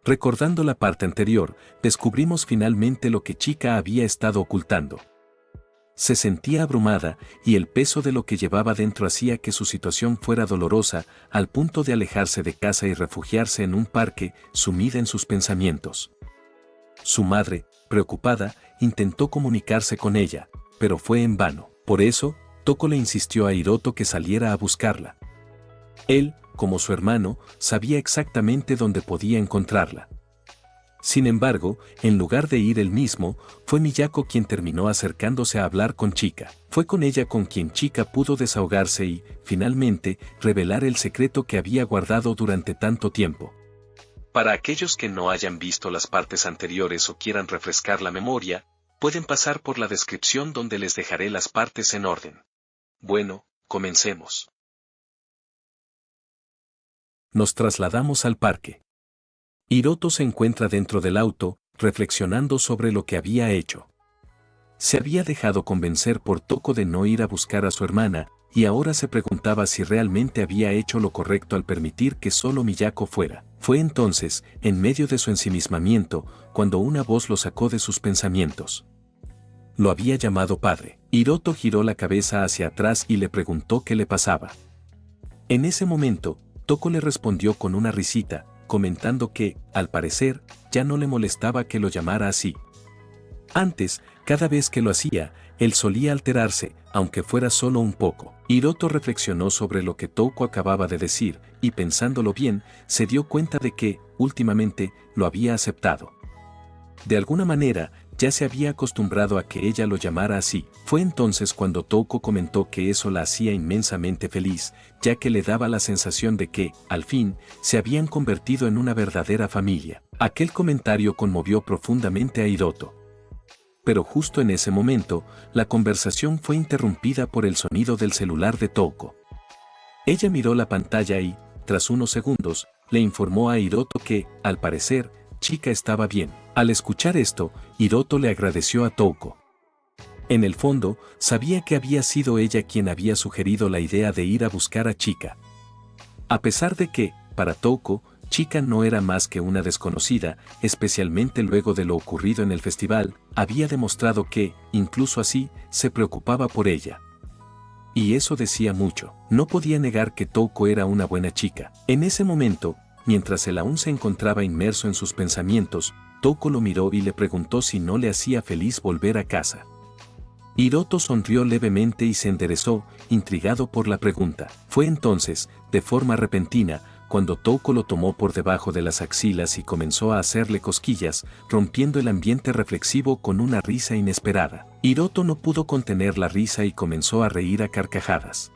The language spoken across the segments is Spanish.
Recordando la parte anterior, descubrimos finalmente lo que Chika había estado ocultando. Se sentía abrumada, y el peso de lo que llevaba dentro hacía que su situación fuera dolorosa, al punto de alejarse de casa y refugiarse en un parque, sumida en sus pensamientos. Su madre, preocupada, intentó comunicarse con ella, pero fue en vano. Por eso, Toko le insistió a Hiroto que saliera a buscarla. Él, como su hermano, sabía exactamente dónde podía encontrarla. Sin embargo, en lugar de ir él mismo, fue Miyako quien terminó acercándose a hablar con Chika. Fue con ella con quien Chika pudo desahogarse y, finalmente, revelar el secreto que había guardado durante tanto tiempo. Para aquellos que no hayan visto las partes anteriores o quieran refrescar la memoria, pueden pasar por la descripción donde les dejaré las partes en orden. Bueno, comencemos. Nos trasladamos al parque. Hiroto se encuentra dentro del auto, reflexionando sobre lo que había hecho. Se había dejado convencer por Toko de no ir a buscar a su hermana, y ahora se preguntaba si realmente había hecho lo correcto al permitir que solo Miyako fuera. Fue entonces, en medio de su ensimismamiento, cuando una voz lo sacó de sus pensamientos. Lo había llamado padre. Hiroto giró la cabeza hacia atrás y le preguntó qué le pasaba. En ese momento, Toko le respondió con una risita, comentando que, al parecer, ya no le molestaba que lo llamara así. Antes, cada vez que lo hacía, él solía alterarse, aunque fuera solo un poco. Hiroto reflexionó sobre lo que Toko acababa de decir, y pensándolo bien, se dio cuenta de que, últimamente, lo había aceptado. De alguna manera, ya se había acostumbrado a que ella lo llamara así. Fue entonces cuando Toko comentó que eso la hacía inmensamente feliz, ya que le daba la sensación de que, al fin, se habían convertido en una verdadera familia. Aquel comentario conmovió profundamente a Hiroto. Pero justo en ese momento, la conversación fue interrumpida por el sonido del celular de Toko. Ella miró la pantalla y, tras unos segundos, le informó a Hiroto que, al parecer, Chika estaba bien. Al escuchar esto, Hiroto le agradeció a Toko. En el fondo, sabía que había sido ella quien había sugerido la idea de ir a buscar a Chika. A pesar de que, para Toko, Chika no era más que una desconocida, especialmente luego de lo ocurrido en el festival, había demostrado que, incluso así, se preocupaba por ella. Y eso decía mucho. No podía negar que Toko era una buena chica. En ese momento, mientras él aún se encontraba inmerso en sus pensamientos, Toko lo miró y le preguntó si no le hacía feliz volver a casa. Hiroto sonrió levemente y se enderezó, intrigado por la pregunta. Fue entonces, de forma repentina, cuando Toko lo tomó por debajo de las axilas y comenzó a hacerle cosquillas, rompiendo el ambiente reflexivo con una risa inesperada. Hiroto no pudo contener la risa y comenzó a reír a carcajadas.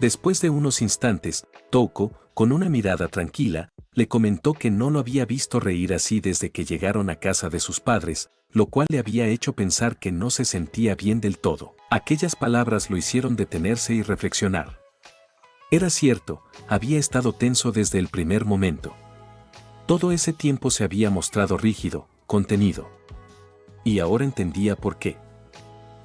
Después de unos instantes, Toko, con una mirada tranquila, le comentó que no lo había visto reír así desde que llegaron a casa de sus padres, lo cual le había hecho pensar que no se sentía bien del todo. Aquellas palabras lo hicieron detenerse y reflexionar. Era cierto, había estado tenso desde el primer momento. Todo ese tiempo se había mostrado rígido, contenido. Y ahora entendía por qué.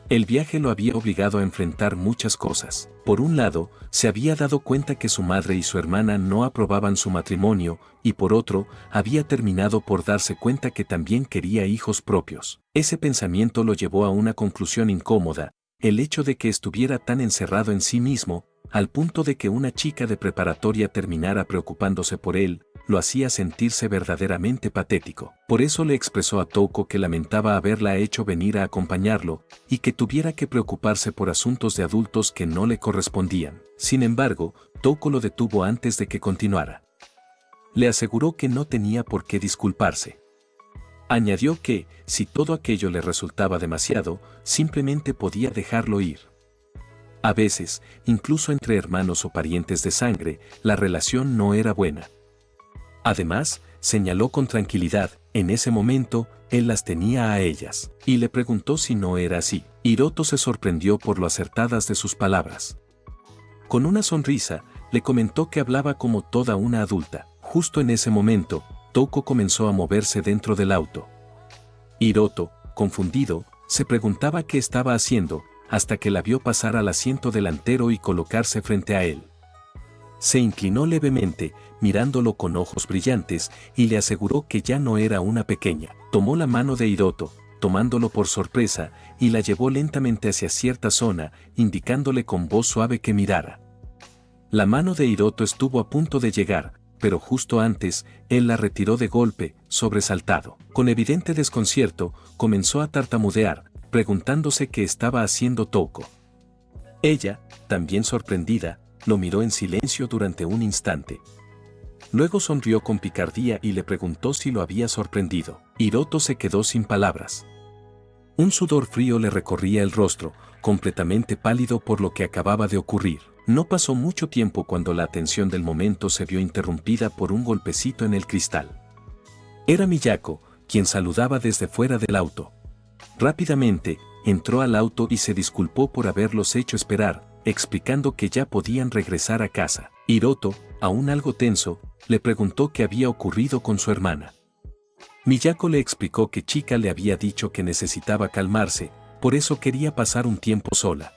El viaje lo había obligado a enfrentar muchas cosas. Por un lado, se había dado cuenta que su madre y su hermana no aprobaban su matrimonio, y por otro, había terminado por darse cuenta que también quería hijos propios. Ese pensamiento lo llevó a una conclusión incómoda, el hecho de que estuviera tan encerrado en sí mismo, al punto de que una chica de preparatoria terminara preocupándose por él, lo hacía sentirse verdaderamente patético. Por eso le expresó a Toko que lamentaba haberla hecho venir a acompañarlo, y que tuviera que preocuparse por asuntos de adultos que no le correspondían. Sin embargo, Toko lo detuvo antes de que continuara. Le aseguró que no tenía por qué disculparse. Añadió que, si todo aquello le resultaba demasiado, simplemente podía dejarlo ir. A veces, incluso entre hermanos o parientes de sangre, la relación no era buena. Además, señaló con tranquilidad, en ese momento, él las tenía a ellas, y le preguntó si no era así. Hiroto se sorprendió por lo acertadas de sus palabras. Con una sonrisa, le comentó que hablaba como toda una adulta. Justo en ese momento, Toko comenzó a moverse dentro del auto. Hiroto, confundido, se preguntaba qué estaba haciendo, hasta que la vio pasar al asiento delantero y colocarse frente a él. Se inclinó levemente, mirándolo con ojos brillantes, y le aseguró que ya no era una pequeña. Tomó la mano de Hiroto, tomándolo por sorpresa, y la llevó lentamente hacia cierta zona, indicándole con voz suave que mirara. La mano de Hiroto estuvo a punto de llegar, pero justo antes, él la retiró de golpe, sobresaltado. Con evidente desconcierto, comenzó a tartamudear, preguntándose qué estaba haciendo Touko. Ella, también sorprendida, lo miró en silencio durante un instante. Luego sonrió con picardía y le preguntó si lo había sorprendido. Hiroto se quedó sin palabras. Un sudor frío le recorría el rostro, completamente pálido por lo que acababa de ocurrir. No pasó mucho tiempo cuando la atención del momento se vio interrumpida por un golpecito en el cristal. Era Miyako, quien saludaba desde fuera del auto. Rápidamente, entró al auto y se disculpó por haberlos hecho esperar, explicando que ya podían regresar a casa. Hiroto, aún algo tenso, le preguntó qué había ocurrido con su hermana. Miyako le explicó que Chika le había dicho que necesitaba calmarse, por eso quería pasar un tiempo sola.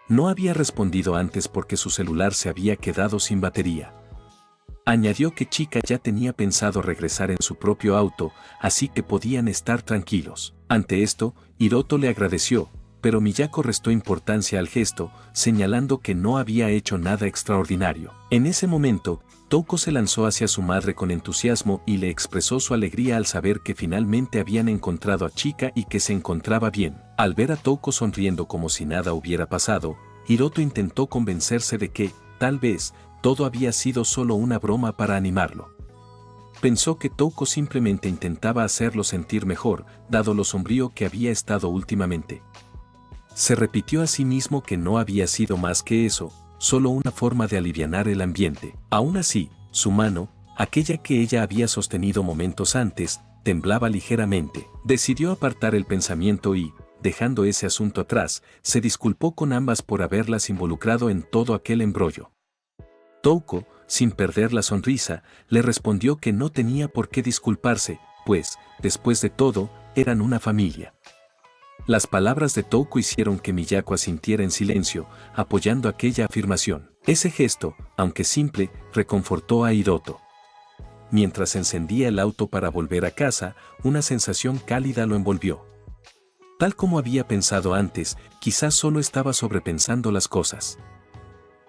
No había respondido antes porque su celular se había quedado sin batería. Añadió que Chika ya tenía pensado regresar en su propio auto, así que podían estar tranquilos. Ante esto, Hiroto le agradeció, pero Miyako restó importancia al gesto, señalando que no había hecho nada extraordinario. En ese momento, Touko se lanzó hacia su madre con entusiasmo y le expresó su alegría al saber que finalmente habían encontrado a Chika y que se encontraba bien. Al ver a Touko sonriendo como si nada hubiera pasado, Hiroto intentó convencerse de que, tal vez, todo había sido solo una broma para animarlo. Pensó que Touko simplemente intentaba hacerlo sentir mejor, dado lo sombrío que había estado últimamente. Se repitió a sí mismo que no había sido más que eso, solo una forma de alivianar el ambiente. Aún así, su mano, aquella que ella había sostenido momentos antes, temblaba ligeramente. Decidió apartar el pensamiento y, dejando ese asunto atrás, se disculpó con ambas por haberlas involucrado en todo aquel embrollo. Touko, sin perder la sonrisa, le respondió que no tenía por qué disculparse, pues, después de todo, eran una familia. Las palabras de Touko hicieron que Miyako asintiera en silencio, apoyando aquella afirmación. Ese gesto, aunque simple, reconfortó a Hiroto. Mientras encendía el auto para volver a casa, una sensación cálida lo envolvió. Tal como había pensado antes, quizás solo estaba sobrepensando las cosas.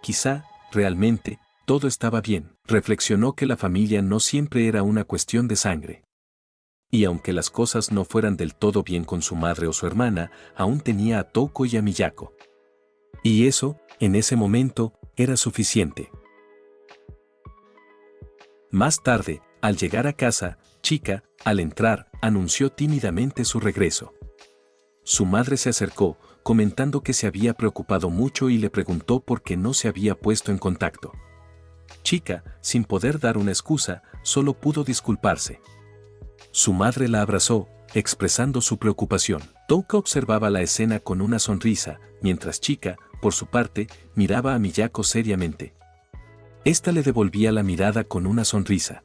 Quizá, realmente, todo estaba bien. Reflexionó que la familia no siempre era una cuestión de sangre. Y aunque las cosas no fueran del todo bien con su madre o su hermana, aún tenía a Touko y a Miyako. Y eso, en ese momento, era suficiente. Más tarde, al llegar a casa, Chika, al entrar, anunció tímidamente su regreso. Su madre se acercó, comentando que se había preocupado mucho y le preguntó por qué no se había puesto en contacto. Chika, sin poder dar una excusa, solo pudo disculparse. Su madre la abrazó, expresando su preocupación. Touko observaba la escena con una sonrisa, mientras Chika, por su parte, miraba a Miyako seriamente. Esta le devolvía la mirada con una sonrisa.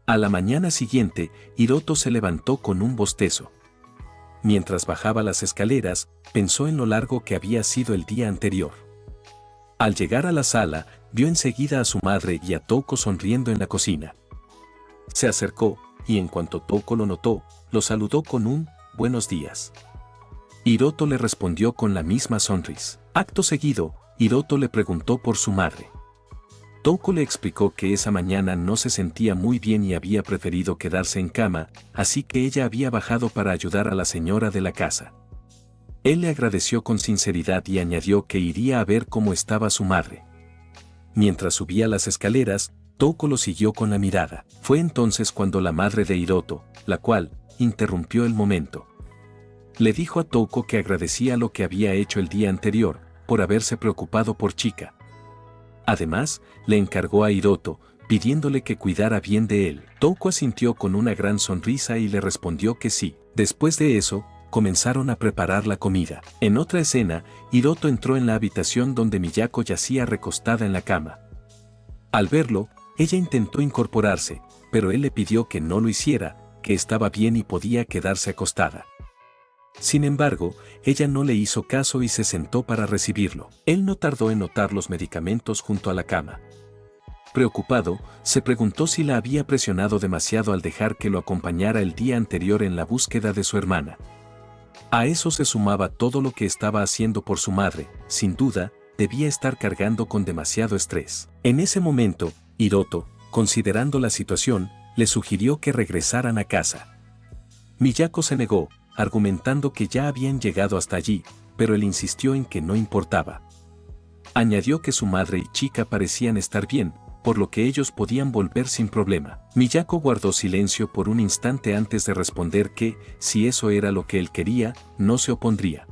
A la mañana siguiente, Hiroto se levantó con un bostezo. Mientras bajaba las escaleras, pensó en lo largo que había sido el día anterior. Al llegar a la sala, vio enseguida a su madre y a Touko sonriendo en la cocina. Se acercó, y en cuanto Touko lo notó, lo saludó con un «buenos días». Hiroto le respondió con la misma sonrisa. Acto seguido, Hiroto le preguntó por su madre. Touko le explicó que esa mañana no se sentía muy bien y había preferido quedarse en cama, así que ella había bajado para ayudar a la señora de la casa. Él le agradeció con sinceridad y añadió que iría a ver cómo estaba su madre. Mientras subía las escaleras, Touko lo siguió con la mirada. Fue entonces cuando la madre de Hiroto, la cual, interrumpió el momento. Le dijo a Touko que agradecía lo que había hecho el día anterior, por haberse preocupado por Chika. Además, le encargó a Hiroto, pidiéndole que cuidara bien de él. Touko asintió con una gran sonrisa y le respondió que sí. Después de eso, comenzaron a preparar la comida. En otra escena, Hiroto entró en la habitación donde Miyako yacía recostada en la cama. Al verlo, ella intentó incorporarse, pero él le pidió que no lo hiciera, que estaba bien y podía quedarse acostada. Sin embargo, ella no le hizo caso y se sentó para recibirlo. Él no tardó en notar los medicamentos junto a la cama. Preocupado, se preguntó si la había presionado demasiado al dejar que lo acompañara el día anterior en la búsqueda de su hermana. A eso se sumaba todo lo que estaba haciendo por su madre. Sin duda, debía estar cargando con demasiado estrés. En ese momento, Hiroto, considerando la situación, le sugirió que regresaran a casa. Miyako se negó, argumentando que ya habían llegado hasta allí, pero él insistió en que no importaba. Añadió que su madre y Chika parecían estar bien, por lo que ellos podían volver sin problema. Miyako guardó silencio por un instante antes de responder que, si eso era lo que él quería, no se opondría.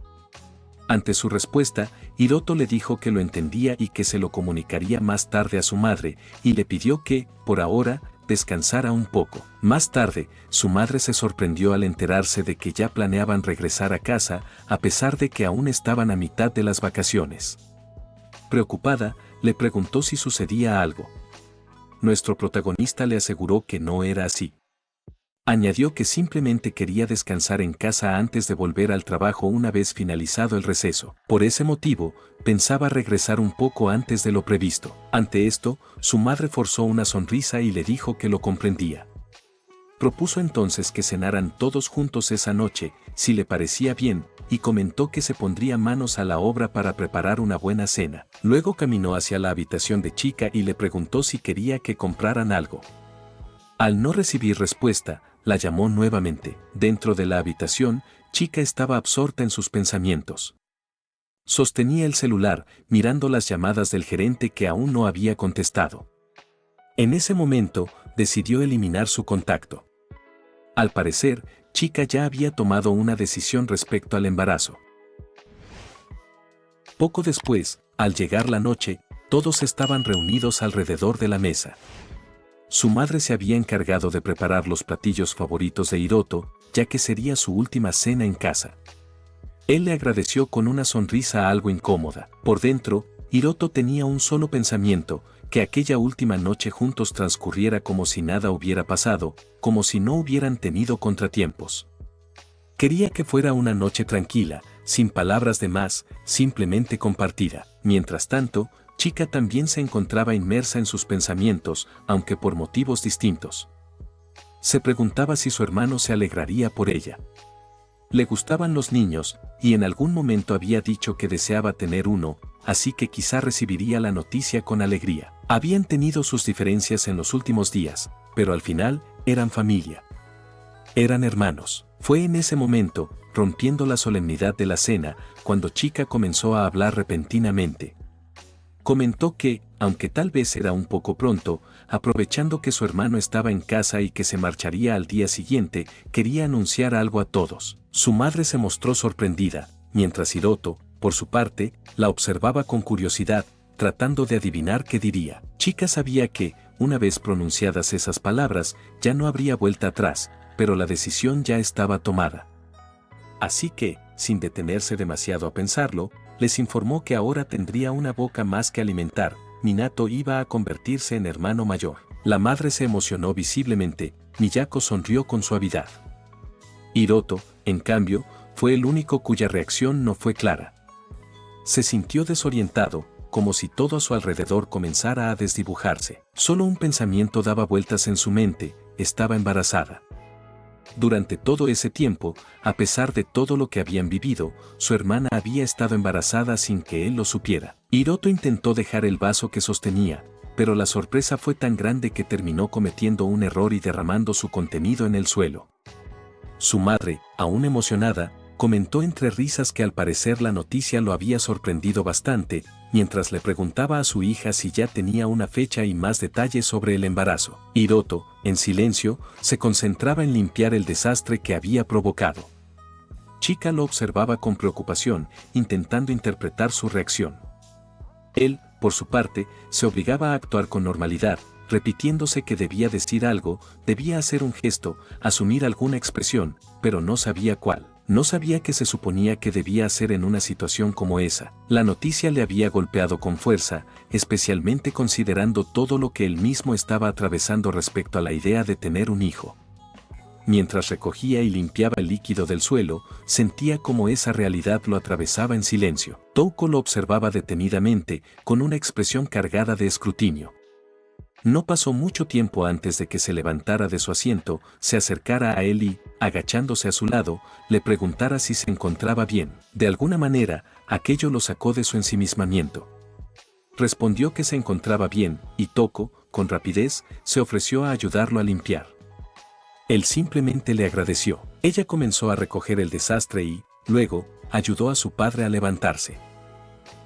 Ante su respuesta, Hiroto le dijo que lo entendía y que se lo comunicaría más tarde a su madre, y le pidió que, por ahora, descansara un poco. Más tarde, su madre se sorprendió al enterarse de que ya planeaban regresar a casa, a pesar de que aún estaban a mitad de las vacaciones. Preocupada, le preguntó si sucedía algo. Nuestro protagonista le aseguró que no era así. Añadió que simplemente quería descansar en casa antes de volver al trabajo una vez finalizado el receso. Por ese motivo, pensaba regresar un poco antes de lo previsto. Ante esto, su madre forzó una sonrisa y le dijo que lo comprendía. Propuso entonces que cenaran todos juntos esa noche, si le parecía bien, y comentó que se pondría manos a la obra para preparar una buena cena. Luego caminó hacia la habitación de Chika y le preguntó si quería que compraran algo. Al no recibir respuesta, la llamó nuevamente. Dentro de la habitación, Chika estaba absorta en sus pensamientos. Sostenía el celular, mirando las llamadas del gerente que aún no había contestado. En ese momento, decidió eliminar su contacto. Al parecer, Chika ya había tomado una decisión respecto al embarazo. Poco después, al llegar la noche, todos estaban reunidos alrededor de la mesa. Su madre se había encargado de preparar los platillos favoritos de Hiroto, ya que sería su última cena en casa. Él le agradeció con una sonrisa algo incómoda. Por dentro, Hiroto tenía un solo pensamiento, que aquella última noche juntos transcurriera como si nada hubiera pasado, como si no hubieran tenido contratiempos. Quería que fuera una noche tranquila, sin palabras de más, simplemente compartida. Mientras tanto, Chika también se encontraba inmersa en sus pensamientos, aunque por motivos distintos. Se preguntaba si su hermano se alegraría por ella. Le gustaban los niños, y en algún momento había dicho que deseaba tener uno, así que quizá recibiría la noticia con alegría. Habían tenido sus diferencias en los últimos días, pero al final, eran familia. Eran hermanos. Fue en ese momento, rompiendo la solemnidad de la cena, cuando Chika comenzó a hablar repentinamente. Comentó que, aunque tal vez era un poco pronto, aprovechando que su hermano estaba en casa y que se marcharía al día siguiente, quería anunciar algo a todos. Su madre se mostró sorprendida, mientras Hiroto, por su parte, la observaba con curiosidad, tratando de adivinar qué diría. Chika sabía que, una vez pronunciadas esas palabras, ya no habría vuelta atrás, pero la decisión ya estaba tomada. Así que, sin detenerse demasiado a pensarlo, les informó que ahora tendría una boca más que alimentar. Minato iba a convertirse en hermano mayor. La madre se emocionó visiblemente, Miyako sonrió con suavidad. Hiroto, en cambio, fue el único cuya reacción no fue clara. Se sintió desorientado, como si todo a su alrededor comenzara a desdibujarse. Solo un pensamiento daba vueltas en su mente: estaba embarazada. Durante todo ese tiempo, a pesar de todo lo que habían vivido, su hermana había estado embarazada sin que él lo supiera. Hiroto intentó dejar el vaso que sostenía, pero la sorpresa fue tan grande que terminó cometiendo un error y derramando su contenido en el suelo. Su madre, aún emocionada, comentó entre risas que al parecer la noticia lo había sorprendido bastante, mientras le preguntaba a su hija si ya tenía una fecha y más detalles sobre el embarazo. Hiroto, en silencio, se concentraba en limpiar el desastre que había provocado. Chika lo observaba con preocupación, intentando interpretar su reacción. Él, por su parte, se obligaba a actuar con normalidad, repitiéndose que debía decir algo, debía hacer un gesto, asumir alguna expresión, pero no sabía cuál. No sabía qué se suponía que debía hacer en una situación como esa. La noticia le había golpeado con fuerza, especialmente considerando todo lo que él mismo estaba atravesando respecto a la idea de tener un hijo. mientras recogía y limpiaba el líquido del suelo, sentía como esa realidad lo atravesaba en silencio. Touko lo observaba detenidamente, con una expresión cargada de escrutinio. No pasó mucho tiempo antes de que se levantara de su asiento, se acercara a él y, agachándose a su lado, le preguntara si se encontraba bien. De alguna manera, aquello lo sacó de su ensimismamiento. Respondió que se encontraba bien, y Touko, con rapidez, se ofreció a ayudarlo a limpiar. Él simplemente le agradeció. Ella comenzó a recoger el desastre y, luego, ayudó a su padre a levantarse.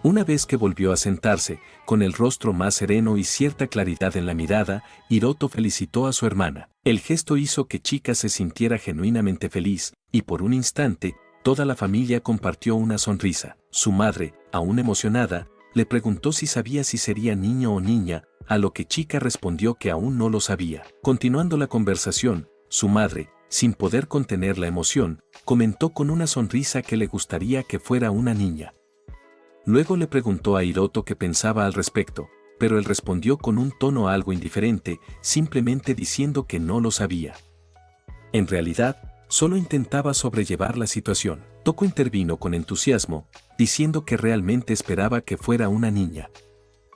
Una vez que volvió a sentarse, con el rostro más sereno y cierta claridad en la mirada, Hiroto felicitó a su hermana. El gesto hizo que Chika se sintiera genuinamente feliz, y por un instante, toda la familia compartió una sonrisa. Su madre, aún emocionada, le preguntó si sabía si sería niño o niña, a lo que Chika respondió que aún no lo sabía. Continuando la conversación, su madre, sin poder contener la emoción, comentó con una sonrisa que le gustaría que fuera una niña. Luego le preguntó a Hiroto qué pensaba al respecto, pero él respondió con un tono algo indiferente, simplemente diciendo que no lo sabía. En realidad, solo intentaba sobrellevar la situación. Touko intervino con entusiasmo, diciendo que realmente esperaba que fuera una niña.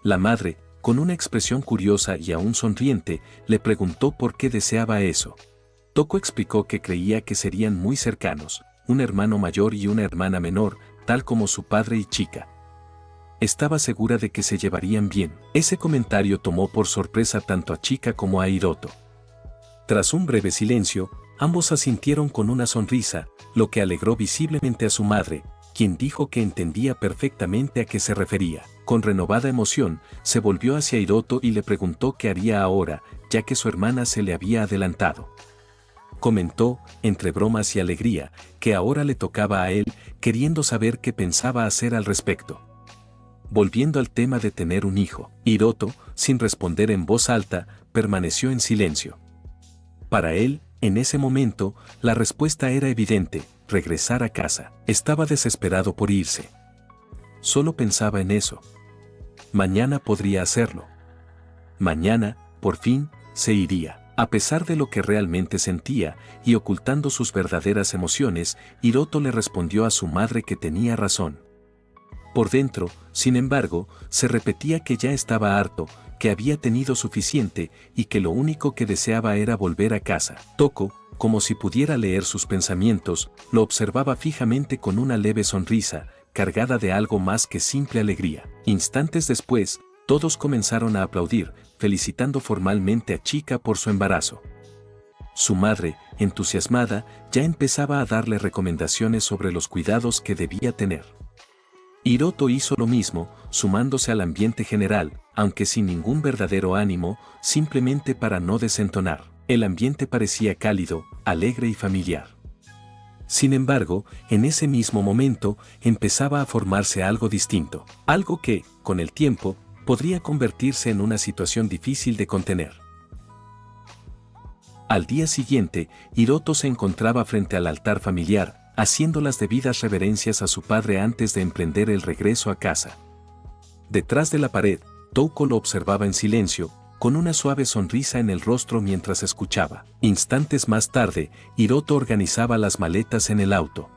La madre, con una expresión curiosa y aún sonriente, le preguntó por qué deseaba eso. Touko explicó que creía que serían muy cercanos, un hermano mayor y una hermana menor, tal como su padre y Chika. Estaba segura de que se llevarían bien. Ese comentario tomó por sorpresa tanto a Chika como a Hiroto. Tras un breve silencio, ambos asintieron con una sonrisa, lo que alegró visiblemente a su madre, quien dijo que entendía perfectamente a qué se refería. Con renovada emoción, se volvió hacia Hiroto y le preguntó qué haría ahora, ya que su hermana se le había adelantado. Comentó, entre bromas y alegría, que ahora le tocaba a él, queriendo saber qué pensaba hacer al respecto. Volviendo al tema de tener un hijo, Hiroto, sin responder en voz alta, permaneció en silencio. Para él, en ese momento, la respuesta era evidente: regresar a casa. Estaba desesperado por irse. Solo pensaba en eso. Mañana podría hacerlo. Mañana, por fin, se iría. A pesar de lo que realmente sentía, y ocultando sus verdaderas emociones, Hiroto le respondió a su madre que tenía razón. Por dentro, sin embargo, se repetía que ya estaba harto, que había tenido suficiente y que lo único que deseaba era volver a casa. Touko, como si pudiera leer sus pensamientos, lo observaba fijamente con una leve sonrisa, cargada de algo más que simple alegría. Instantes después, todos comenzaron a aplaudir, felicitando formalmente a Chika por su embarazo. Su madre, entusiasmada, ya empezaba a darle recomendaciones sobre los cuidados que debía tener. Hiroto hizo lo mismo, sumándose al ambiente general, aunque sin ningún verdadero ánimo, simplemente para no desentonar. El ambiente parecía cálido, alegre y familiar. Sin embargo, en ese mismo momento, empezaba a formarse algo distinto, algo que, con el tiempo, podría convertirse en una situación difícil de contener. Al día siguiente, Hiroto se encontraba frente al altar familiar, haciendo las debidas reverencias a su padre antes de emprender el regreso a casa. Detrás de la pared, Touko lo observaba en silencio, con una suave sonrisa en el rostro mientras escuchaba. Instantes más tarde, Hiroto organizaba las maletas en el auto.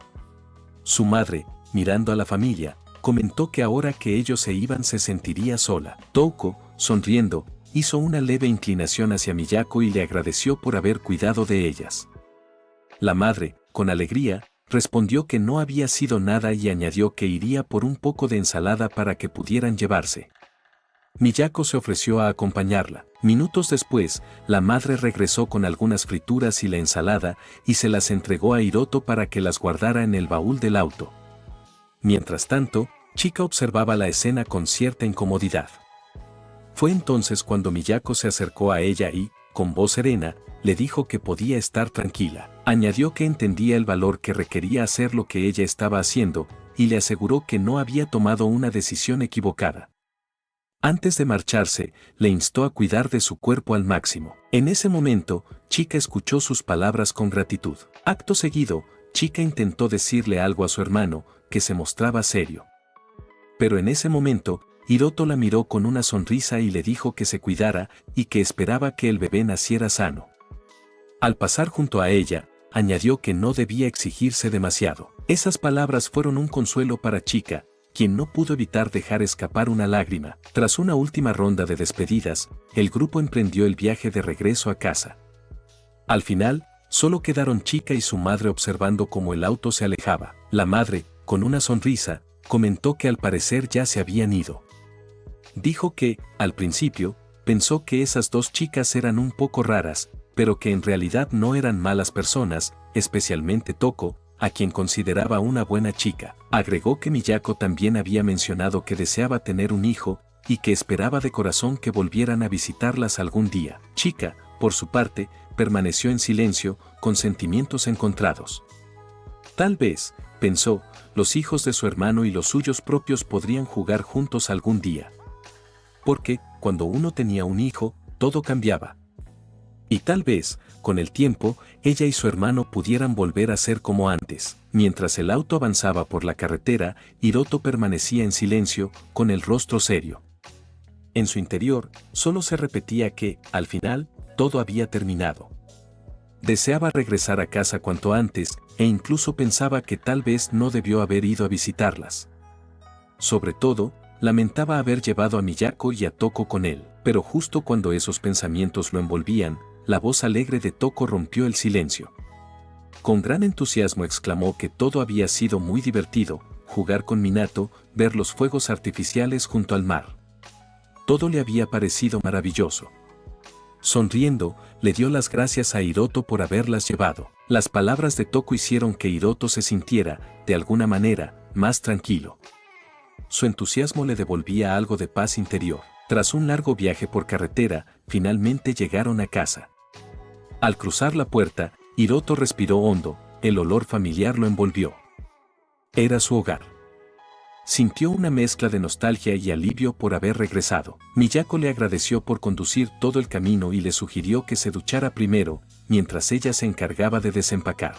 Su madre, mirando a la familia, comentó que ahora que ellos se iban se sentiría sola. Touko, sonriendo, hizo una leve inclinación hacia Miyako y le agradeció por haber cuidado de ellas. La madre, con alegría, respondió que no había sido nada y añadió que iría por un poco de ensalada para que pudieran llevarse. Miyako se ofreció a acompañarla. Minutos después, la madre regresó con algunas frituras y la ensalada y se las entregó a Hiroto para que las guardara en el baúl del auto. Mientras tanto, Chika observaba la escena con cierta incomodidad. Fue entonces cuando Miyako se acercó a ella y, con voz serena, le dijo que podía estar tranquila. Añadió que entendía el valor que requería hacer lo que ella estaba haciendo, y le aseguró que no había tomado una decisión equivocada. Antes de marcharse, le instó a cuidar de su cuerpo al máximo. En ese momento, Chika escuchó sus palabras con gratitud. Acto seguido, Chika intentó decirle algo a su hermano, que se mostraba serio. Pero en ese momento, Hiroto la miró con una sonrisa y le dijo que se cuidara y que esperaba que el bebé naciera sano. Al pasar junto a ella, añadió que no debía exigirse demasiado. Esas palabras fueron un consuelo para Chica, quien no pudo evitar dejar escapar una lágrima. Tras una última ronda de despedidas, el grupo emprendió el viaje de regreso a casa. Al final, solo quedaron Chica y su madre observando cómo el auto se alejaba. La madre, con una sonrisa, comentó que al parecer ya se habían ido. Dijo que, al principio, pensó que esas dos chicas eran un poco raras, pero que en realidad no eran malas personas, especialmente Toko, a quien consideraba una buena chica. Agregó que Miyako también había mencionado que deseaba tener un hijo, y que esperaba de corazón que volvieran a visitarlas algún día. Chica, por su parte, permaneció en silencio, con sentimientos encontrados. Tal vez, pensó, los hijos de su hermano y los suyos propios podrían jugar juntos algún día. Porque, cuando uno tenía un hijo, todo cambiaba. Y tal vez, con el tiempo, ella y su hermano pudieran volver a ser como antes. Mientras el auto avanzaba por la carretera, Hiroto permanecía en silencio, con el rostro serio. En su interior, solo se repetía que, al final, todo había terminado. Deseaba regresar a casa cuanto antes, e incluso pensaba que tal vez no debió haber ido a visitarlas. Sobre todo, lamentaba haber llevado a Miyako y a Toko con él, pero justo cuando esos pensamientos lo envolvían, la voz alegre de Toko rompió el silencio. Con gran entusiasmo exclamó que todo había sido muy divertido, jugar con Minato, ver los fuegos artificiales junto al mar. Todo le había parecido maravilloso. Sonriendo, le dio las gracias a Hiroto por haberlas llevado. Las palabras de Toko hicieron que Hiroto se sintiera, de alguna manera, más tranquilo. Su entusiasmo le devolvía algo de paz interior. Tras un largo viaje por carretera, finalmente llegaron a casa. Al cruzar la puerta, Hiroto respiró hondo, el olor familiar lo envolvió. Era su hogar. Sintió una mezcla de nostalgia y alivio por haber regresado. Miyako le agradeció por conducir todo el camino y le sugirió que se duchara primero, mientras ella se encargaba de desempacar.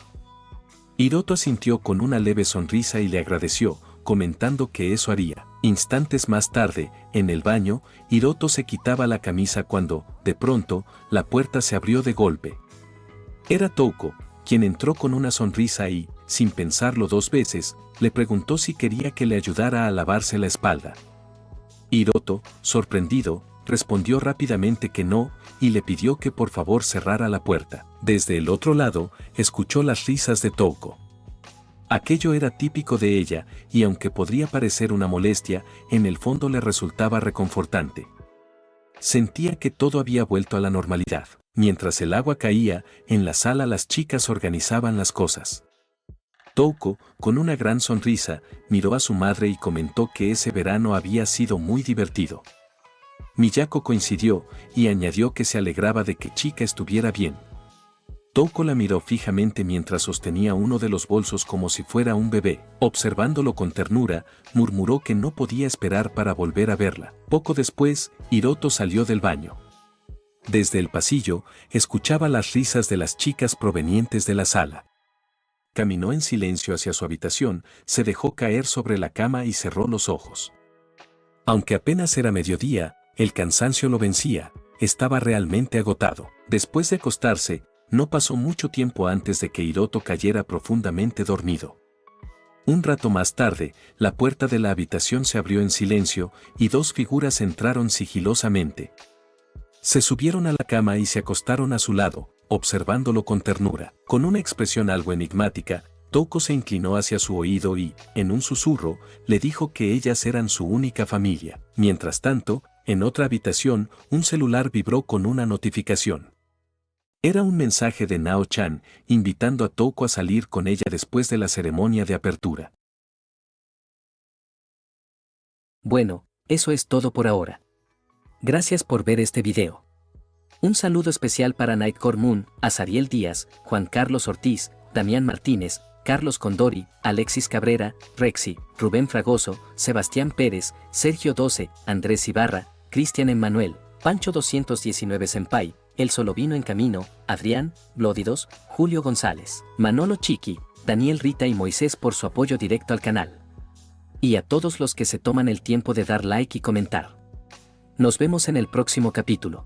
Hiroto asintió con una leve sonrisa y le agradeció, comentando que eso haría. Instantes más tarde, en el baño, Hiroto se quitaba la camisa cuando, de pronto, la puerta se abrió de golpe. Era Toko, quien entró con una sonrisa y, sin pensarlo dos veces, le preguntó si quería que le ayudara a lavarse la espalda. Hiroto, sorprendido, respondió rápidamente que no, y le pidió que por favor cerrara la puerta. Desde el otro lado, escuchó las risas de Toko. Aquello era típico de ella, y aunque podría parecer una molestia, en el fondo le resultaba reconfortante. Sentía que todo había vuelto a la normalidad. Mientras el agua caía, en la sala las chicas organizaban las cosas. Toko, con una gran sonrisa, miró a su madre y comentó que ese verano había sido muy divertido. Miyako coincidió, y añadió que se alegraba de que Chica estuviera bien. Toko la miró fijamente mientras sostenía uno de los bolsos como si fuera un bebé. Observándolo con ternura, murmuró que no podía esperar para volver a verla. Poco después, Hiroto salió del baño. Desde el pasillo, escuchaba las risas de las chicas provenientes de la sala. Caminó en silencio hacia su habitación, se dejó caer sobre la cama y cerró los ojos. Aunque apenas era mediodía, el cansancio lo vencía, estaba realmente agotado. Después de acostarse, no pasó mucho tiempo antes de que Hiroto cayera profundamente dormido. Un rato más tarde, la puerta de la habitación se abrió en silencio y dos figuras entraron sigilosamente. Se subieron a la cama y se acostaron a su lado, observándolo con ternura. Con una expresión algo enigmática, Toko se inclinó hacia su oído y, en un susurro, le dijo que ellas eran su única familia. Mientras tanto, en otra habitación, un celular vibró con una notificación. Era un mensaje de Nao-chan, invitando a Toko a salir con ella después de la ceremonia de apertura. Bueno, eso es todo por ahora. Gracias por ver este video. Un saludo especial para Nightcore Moon, Azariel Díaz, Juan Carlos Ortiz, Damián Martínez, Carlos Condori, Alexis Cabrera, Rexy, Rubén Fragoso, Sebastián Pérez, Sergio 12, Andrés Ibarra, Cristian Emmanuel, Pancho 219 Senpai, El Solovino en Camino, Adrián, Blódidos, Julio González, Manolo Chiqui, Daniel Rita y Moisés por su apoyo directo al canal. Y a todos los que se toman el tiempo de dar like y comentar. Nos vemos en el próximo capítulo.